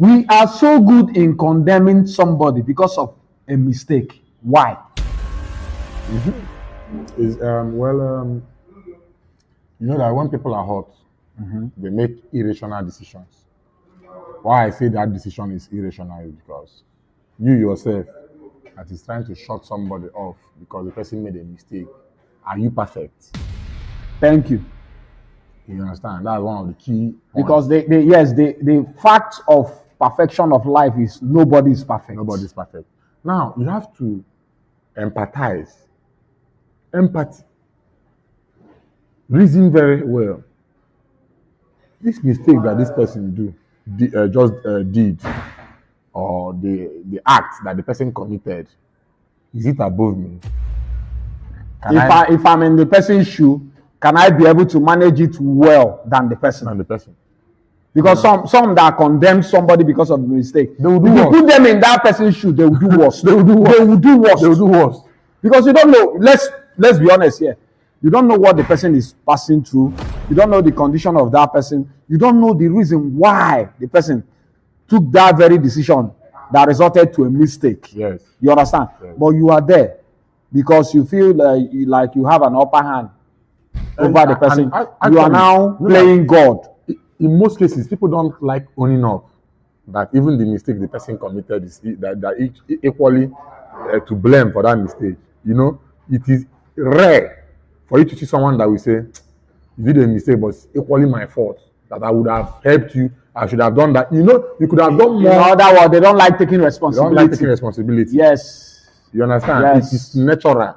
We are so good in condemning somebody because of a mistake. Why? Is you know that when people are hot, they make irrational decisions. Why I say that decision is irrational is because you yourself, that is trying to shut somebody off because the person made a mistake, are you perfect? Thank you. You understand? That's one of the key points. Because the fact of perfection of life is nobody is perfect. Nobody's perfect. Now you have to empathize. Empathy. Reason very well. This mistake that this person did, or the act that the person committed, is it above me? If I'm in the person's shoe, can I be able to manage it well than the person? And the person. Because some that condemn somebody because of the mistake, They will do if you worse. put them in that person's shoe, they will do worse. They will do worse. They will do worse. They will do worse. Because you don't know. Let's be honest here. You don't know what the person is passing through. You don't know the condition of that person. You don't know the reason why the person took that very decision that resulted to a mistake. Yes. You understand? Yes. But you are there because you feel like you have an upper hand over the person. You are now playing God. In most cases, people don't like owning up that even the mistake the person committed is that equally to blame for that mistake. You know, it is rare for you to see someone that will say, "You did a mistake, but it's equally my fault. That I would have helped you. I should have done that." You know, you could have done more. In other words, they don't like taking They responsibility. don't like taking responsibility. Yes. You understand? Yes. It is natural.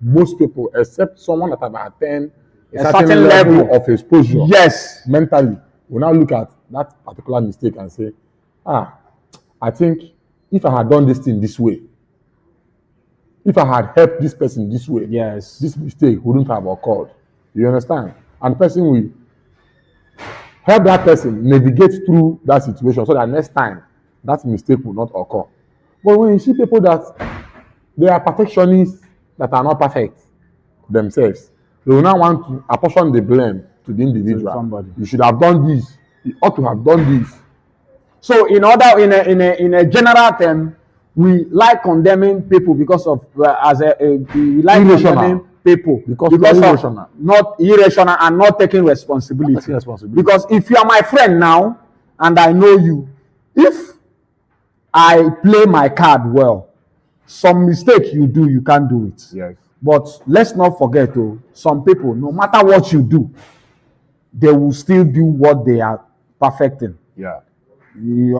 Most people, except someone that have attained a certain certain level level of exposure, Yes. mentally, will now look at that particular mistake and say, I think if I had done this thing this way, if I had helped this person this way, Yes. this mistake wouldn't have occurred. You understand? And the person will help that person navigate through that situation so that next time that mistake will not occur. But when you see people that they are perfectionists that are not perfect themselves, they will now want to apportion the blame to the individual. somebody. You should have done this. You ought to have done this. So in a general term, we like condemning people because of we like Irrational. condemning people Because of not irrational and not taking responsibility. Not taking responsibility. Because if you are my friend now and I know you, if I play my card well, some mistake you do, you can't do it. Yes. But let's not forget, some people, no matter what you do, they will still do what they are perfecting. Yeah. You